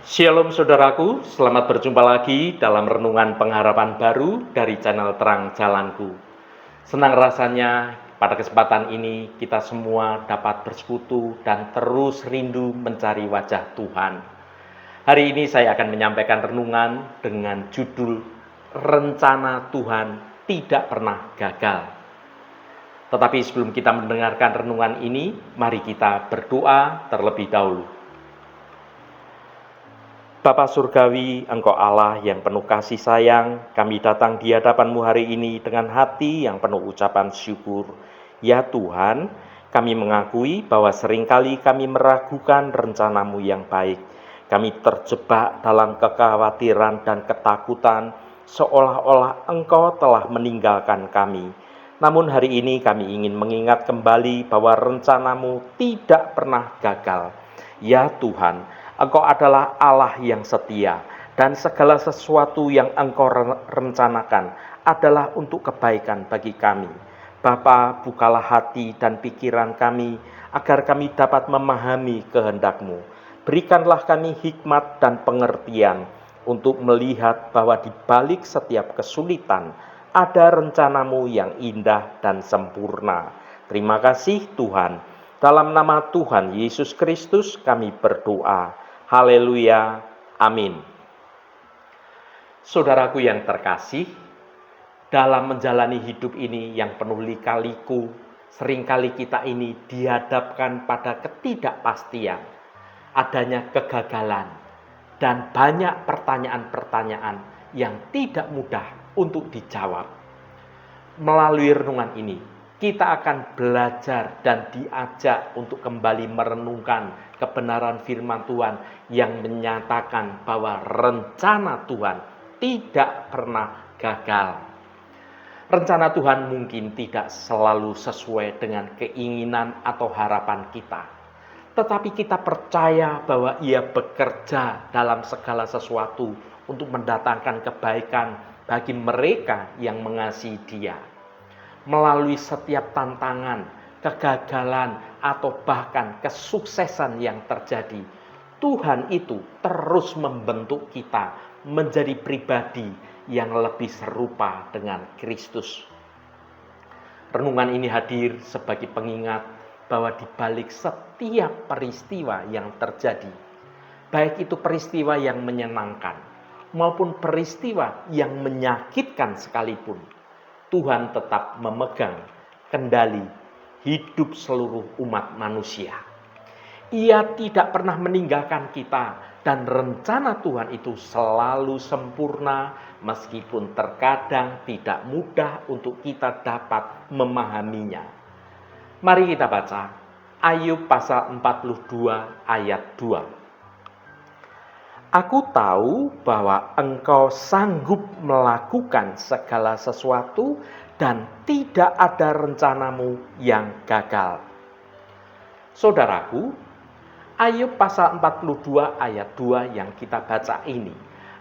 Shalom saudaraku, selamat berjumpa lagi dalam renungan pengharapan baru dari channel Terang Jalanku. Senang rasanya pada kesempatan ini kita semua dapat bersekutu dan terus rindu mencari wajah Tuhan. Hari ini saya akan menyampaikan renungan dengan judul Rencana Tuhan Tidak Pernah Gagal. Tetapi sebelum kita mendengarkan renungan ini, mari kita berdoa terlebih dahulu. Bapa Surgawi, Engkau Allah yang penuh kasih sayang, kami datang di hadapan-Mu hari ini dengan hati yang penuh ucapan syukur. Ya Tuhan, kami mengakui bahwa seringkali kami meragukan rencana-Mu yang baik. Kami terjebak dalam kekhawatiran dan ketakutan, seolah-olah Engkau telah meninggalkan kami. Namun hari ini kami ingin mengingat kembali bahwa rencana-Mu tidak pernah gagal. Ya Tuhan, Engkau adalah Allah yang setia, dan segala sesuatu yang Engkau rencanakan adalah untuk kebaikan bagi kami. Bapa, bukalah hati dan pikiran kami, agar kami dapat memahami kehendak-Mu. Berikanlah kami hikmat dan pengertian untuk melihat bahwa di balik setiap kesulitan ada rencana-Mu yang indah dan sempurna. Terima kasih Tuhan. Dalam nama Tuhan Yesus Kristus kami berdoa. Haleluya, amin. Saudaraku yang terkasih, dalam menjalani hidup ini yang penuh lika-liku, seringkali kita ini dihadapkan pada ketidakpastian, adanya kegagalan, dan banyak pertanyaan-pertanyaan yang tidak mudah untuk dijawab. Melalui renungan ini, kita akan belajar dan diajak untuk kembali merenungkan kebenaran firman Tuhan yang menyatakan bahwa rencana Tuhan tidak pernah gagal. Rencana Tuhan mungkin tidak selalu sesuai dengan keinginan atau harapan kita, tetapi kita percaya bahwa Ia bekerja dalam segala sesuatu untuk mendatangkan kebaikan bagi mereka yang mengasihi Dia. Melalui setiap tantangan, kegagalan, atau bahkan kesuksesan yang terjadi, Tuhan itu terus membentuk kita menjadi pribadi yang lebih serupa dengan Kristus. Renungan ini hadir sebagai pengingat bahwa di balik setiap peristiwa yang terjadi, baik itu peristiwa yang menyenangkan maupun peristiwa yang menyakitkan sekalipun, Tuhan tetap memegang kendali hidup seluruh umat manusia. Ia tidak pernah meninggalkan kita, dan rencana Tuhan itu selalu sempurna meskipun terkadang tidak mudah untuk kita dapat memahaminya. Mari kita baca Ayub pasal 42 ayat 2. Aku tahu bahwa Engkau sanggup melakukan segala sesuatu dan tidak ada rencana-Mu yang gagal. Saudaraku, Ayub pasal 42 ayat 2 yang kita baca ini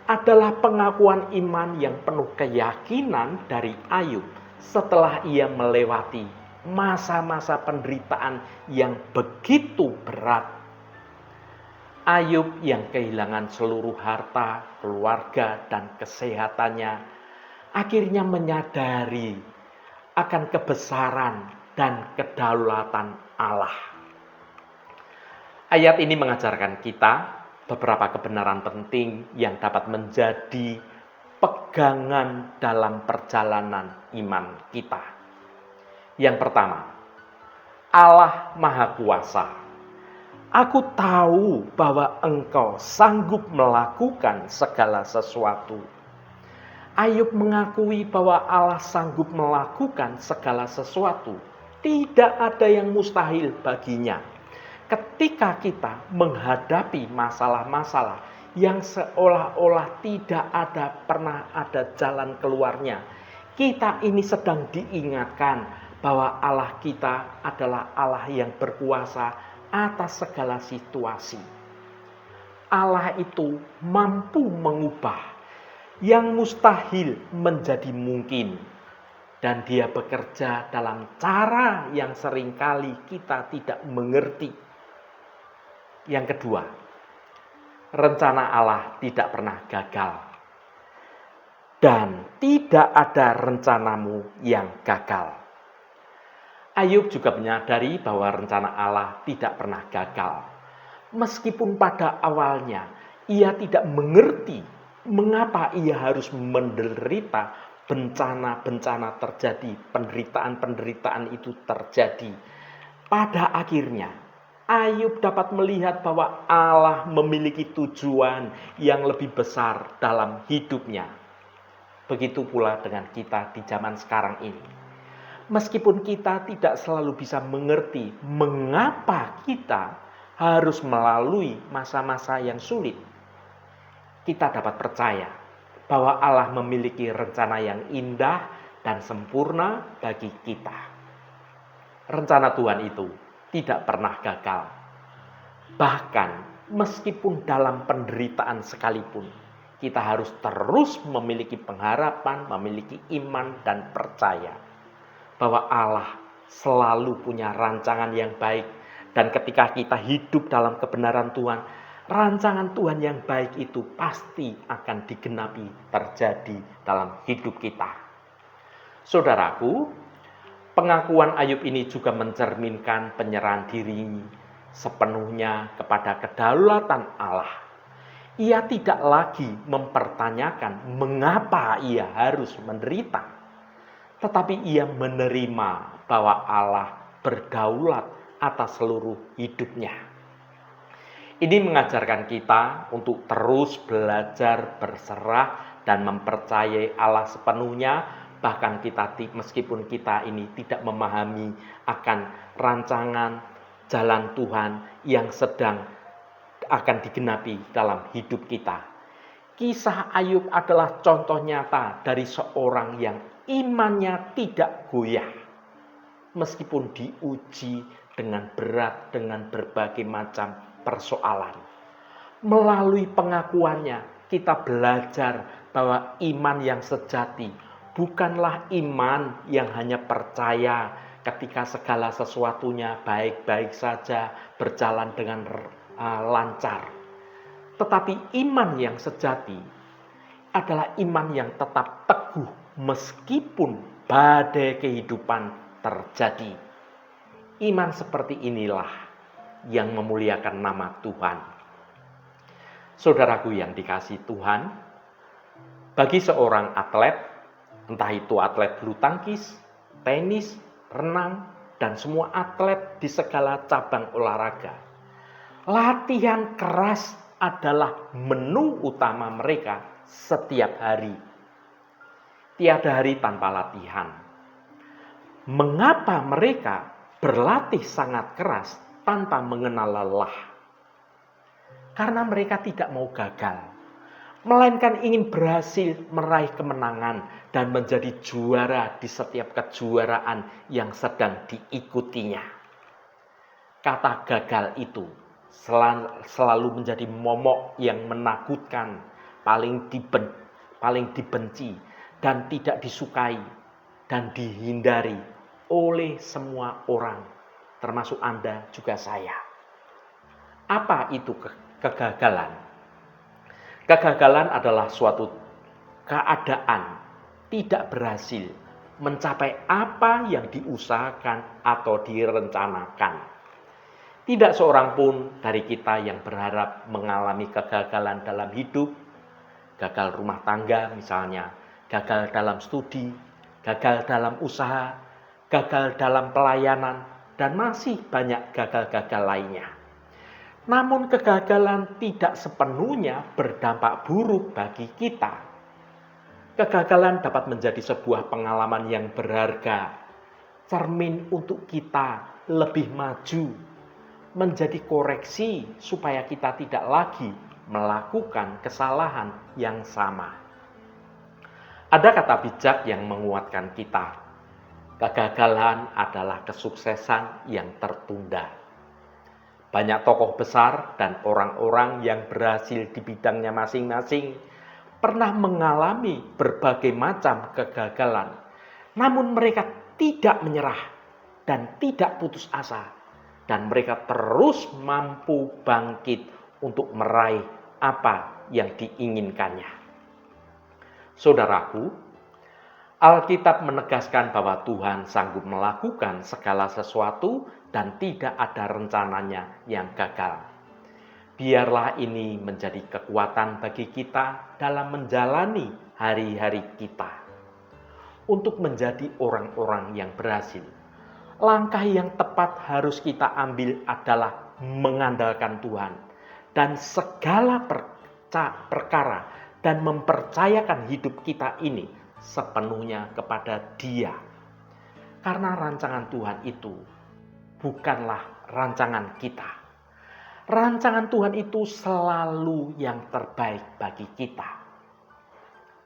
adalah pengakuan iman yang penuh keyakinan dari Ayub setelah ia melewati masa-masa penderitaan yang begitu berat. Ayub yang kehilangan seluruh harta, keluarga, dan kesehatannya akhirnya menyadari akan kebesaran dan kedaulatan Allah. Ayat ini mengajarkan kita beberapa kebenaran penting yang dapat menjadi pegangan dalam perjalanan iman kita. Yang pertama, Allah Maha Kuasa. Aku tahu bahwa Engkau sanggup melakukan segala sesuatu. Ayub mengakui bahwa Allah sanggup melakukan segala sesuatu. Tidak ada yang mustahil baginya. Ketika kita menghadapi masalah-masalah yang seolah-olah tidak pernah ada jalan keluarnya, kita ini sedang diingatkan bahwa Allah kita adalah Allah yang berkuasa atas segala situasi. Allah itu mampu mengubah yang mustahil menjadi mungkin, dan Dia bekerja dalam cara yang seringkali kita tidak mengerti. Yang kedua, rencana Allah tidak pernah gagal. Dan tidak ada rencanamu yang gagal. Ayub juga menyadari bahwa rencana Allah tidak pernah gagal. Meskipun pada awalnya ia tidak mengerti mengapa ia harus menderita bencana-bencana terjadi, penderitaan-penderitaan itu terjadi. Pada akhirnya, Ayub dapat melihat bahwa Allah memiliki tujuan yang lebih besar dalam hidupnya. Begitu pula dengan kita di zaman sekarang ini. Meskipun kita tidak selalu bisa mengerti mengapa kita harus melalui masa-masa yang sulit, kita dapat percaya bahwa Allah memiliki rencana yang indah dan sempurna bagi kita. Rencana Tuhan itu tidak pernah gagal. Bahkan meskipun dalam penderitaan sekalipun, kita harus terus memiliki pengharapan, memiliki iman dan percaya bahwa Allah selalu punya rancangan yang baik. Dan ketika kita hidup dalam kebenaran Tuhan, rancangan Tuhan yang baik itu pasti akan digenapi terjadi dalam hidup kita. Saudaraku, pengakuan Ayub ini juga mencerminkan penyerahan diri sepenuhnya kepada kedaulatan Allah. Ia tidak lagi mempertanyakan mengapa ia harus menderita, tetapi ia menerima bahwa Allah berdaulat atas seluruh hidupnya. Ini mengajarkan kita untuk terus belajar berserah dan mempercayai Allah sepenuhnya, bahkan kita meskipun kita ini tidak memahami akan rancangan jalan Tuhan yang sedang akan digenapi dalam hidup kita. Kisah Ayub adalah contoh nyata dari seorang yang imannya tidak goyah, meskipun diuji dengan berat, dengan berbagai macam persoalan. Melalui pengakuannya, kita belajar bahwa iman yang sejati bukanlah iman yang hanya percaya ketika segala sesuatunya baik-baik saja, berjalan dengan lancar. Tetapi iman yang sejati adalah iman yang tetap teguh meskipun badai kehidupan terjadi. Iman seperti inilah yang memuliakan nama Tuhan. Saudaraku yang dikasihi Tuhan, bagi seorang atlet, entah itu atlet bulu tangkis, tenis, renang, dan semua atlet di segala cabang olahraga, latihan keras adalah menu utama mereka setiap hari. Tiada hari tanpa latihan. Mengapa mereka berlatih sangat keras tanpa mengenal lelah? Karena mereka tidak mau gagal, melainkan ingin berhasil meraih kemenangan dan menjadi juara di setiap kejuaraan yang sedang diikutinya. Kata gagal itu selalu menjadi momok yang menakutkan, paling dibenci dan tidak disukai dan dihindari oleh semua orang, termasuk Anda juga saya. Apa itu kegagalan? Kegagalan adalah suatu keadaan tidak berhasil mencapai apa yang diusahakan atau direncanakan. Tidak seorang pun dari kita yang berharap mengalami kegagalan dalam hidup, gagal rumah tangga misalnya, gagal dalam studi, gagal dalam usaha, gagal dalam pelayanan, dan masih banyak gagal-gagal lainnya. Namun kegagalan tidak sepenuhnya berdampak buruk bagi kita. Kegagalan dapat menjadi sebuah pengalaman yang berharga, cermin untuk kita lebih maju, menjadi koreksi supaya kita tidak lagi melakukan kesalahan yang sama. Ada kata bijak yang menguatkan kita. Kegagalan adalah kesuksesan yang tertunda. Banyak tokoh besar dan orang-orang yang berhasil di bidangnya masing-masing pernah mengalami berbagai macam kegagalan. Namun mereka tidak menyerah dan tidak putus asa. Dan mereka terus mampu bangkit untuk meraih apa yang diinginkannya. Saudaraku, Alkitab menegaskan bahwa Tuhan sanggup melakukan segala sesuatu dan tidak ada rencananya yang gagal. Biarlah ini menjadi kekuatan bagi kita dalam menjalani hari-hari kita. Untuk menjadi orang-orang yang berhasil, langkah yang tepat harus kita ambil adalah mengandalkan Tuhan dan segala perkara dan mempercayakan hidup kita ini sepenuhnya kepada Dia. Karena rancangan Tuhan itu bukanlah rancangan kita. Rancangan Tuhan itu selalu yang terbaik bagi kita.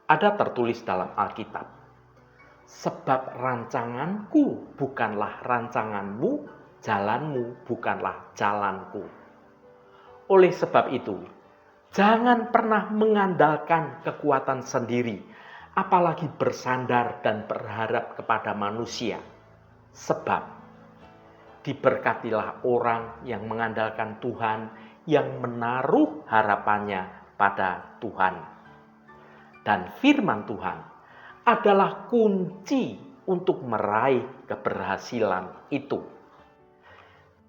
Ada tertulis dalam Alkitab, sebab rancanganku bukanlah rancanganmu, jalanmu bukanlah jalanku. Oleh sebab itu, jangan pernah mengandalkan kekuatan sendiri, apalagi bersandar dan berharap kepada manusia. Sebab diberkatilah orang yang mengandalkan Tuhan, yang menaruh harapannya pada Tuhan. Dan firman Tuhan adalah kunci untuk meraih keberhasilan itu.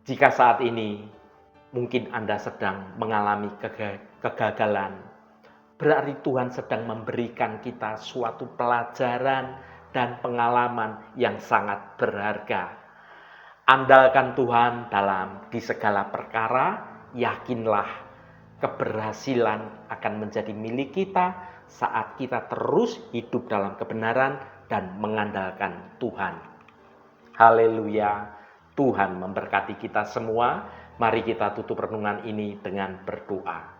Jika saat ini mungkin Anda sedang mengalami kegagalan, berarti Tuhan sedang memberikan kita suatu pelajaran dan pengalaman yang sangat berharga. Andalkan Tuhan di segala perkara, yakinlah keberhasilan akan menjadi milik kita saat kita terus hidup dalam kebenaran dan mengandalkan Tuhan. Haleluya, Tuhan memberkati kita semua. Mari kita tutup renungan ini dengan berdoa.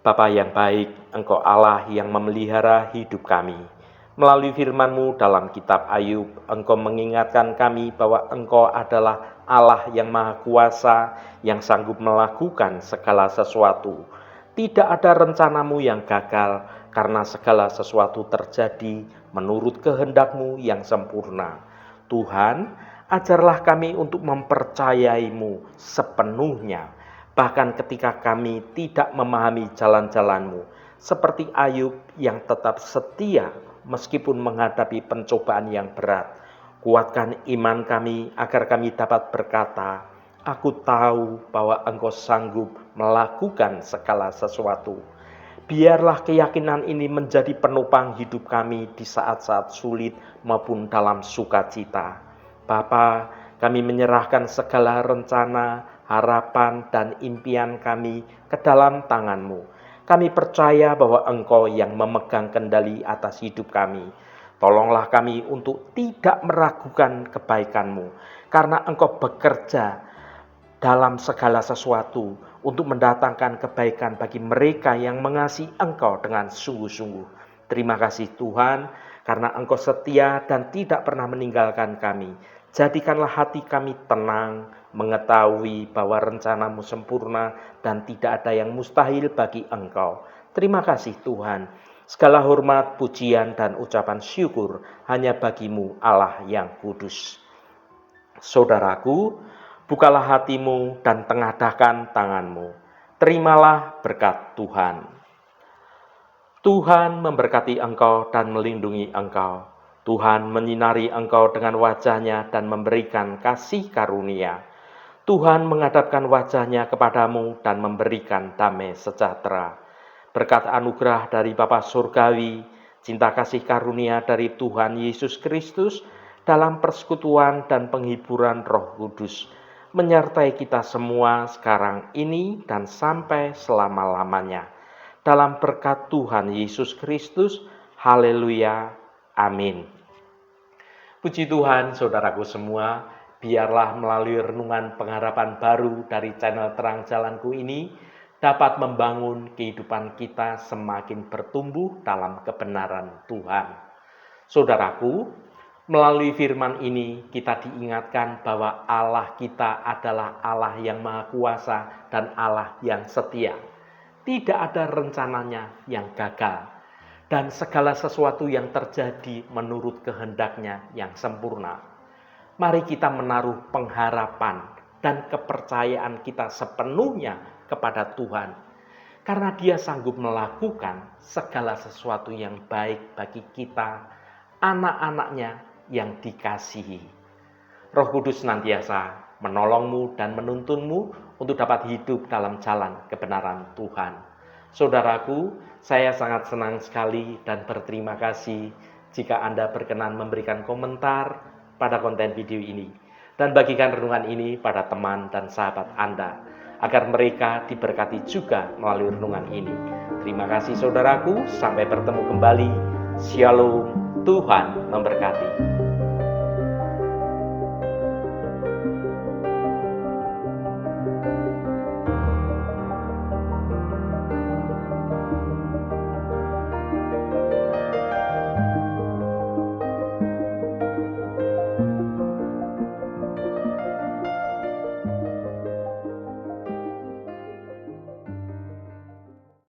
Bapa yang baik, Engkau Allah yang memelihara hidup kami. Melalui firman-Mu dalam kitab Ayub, Engkau mengingatkan kami bahwa Engkau adalah Allah yang Maha Kuasa, yang sanggup melakukan segala sesuatu. Tidak ada rencana-Mu yang gagal, karena segala sesuatu terjadi menurut kehendak-Mu yang sempurna. Tuhan, ajarlah kami untuk mempercayai-Mu sepenuhnya, bahkan ketika kami tidak memahami jalan-jalan-Mu, seperti Ayub yang tetap setia meskipun menghadapi pencobaan yang berat. Kuatkan iman kami agar kami dapat berkata, aku tahu bahwa Engkau sanggup melakukan segala sesuatu. Biarlah keyakinan ini menjadi penopang hidup kami di saat-saat sulit maupun dalam sukacita. Bapa, kami menyerahkan segala rencana, harapan, dan impian kami ke dalam tangan-Mu. Kami percaya bahwa Engkau yang memegang kendali atas hidup kami. Tolonglah kami untuk tidak meragukan kebaikan-Mu, karena Engkau bekerja dalam segala sesuatu untuk mendatangkan kebaikan bagi mereka yang mengasihi Engkau dengan sungguh-sungguh. Terima kasih Tuhan, karena Engkau setia dan tidak pernah meninggalkan kami. Jadikanlah hati kami tenang, mengetahui bahwa rencana-Mu sempurna dan tidak ada yang mustahil bagi Engkau. Terima kasih Tuhan. Segala hormat, pujian, dan ucapan syukur hanya bagi-Mu Allah yang kudus. Saudaraku, bukalah hatimu dan tengadahkan tanganmu. Terimalah berkat Tuhan. Tuhan memberkati engkau dan melindungi engkau. Tuhan menyinari engkau dengan wajah-Nya dan memberikan kasih karunia. Tuhan menghadapkan wajah-Nya kepadamu dan memberikan damai sejahtera. Berkat anugerah dari Bapa Surgawi, cinta kasih karunia dari Tuhan Yesus Kristus, dalam persekutuan dan penghiburan Roh Kudus, menyertai kita semua sekarang ini dan sampai selama-lamanya. Dalam berkat Tuhan Yesus Kristus, haleluya, amin. Puji Tuhan, saudaraku semua, biarlah melalui renungan pengharapan baru dari channel Terang Jalanku ini dapat membangun kehidupan kita semakin bertumbuh dalam kebenaran Tuhan. Saudaraku, melalui firman ini kita diingatkan bahwa Allah kita adalah Allah yang Maha Kuasa dan Allah yang setia. Tidak ada rencananya yang gagal. Dan segala sesuatu yang terjadi menurut kehendak-Nya yang sempurna. Mari kita menaruh pengharapan dan kepercayaan kita sepenuhnya kepada Tuhan. Karena Dia sanggup melakukan segala sesuatu yang baik bagi kita, anak-anaknya yang dikasihi. Roh Kudus senantiasa menolongmu dan menuntunmu untuk dapat hidup dalam jalan kebenaran Tuhan. Saudaraku, saya sangat senang sekali dan berterima kasih jika Anda berkenan memberikan komentar pada konten video ini dan bagikan renungan ini pada teman dan sahabat Anda agar mereka diberkati juga melalui renungan ini. Terima kasih saudaraku, sampai bertemu kembali. Shalom, Tuhan memberkati.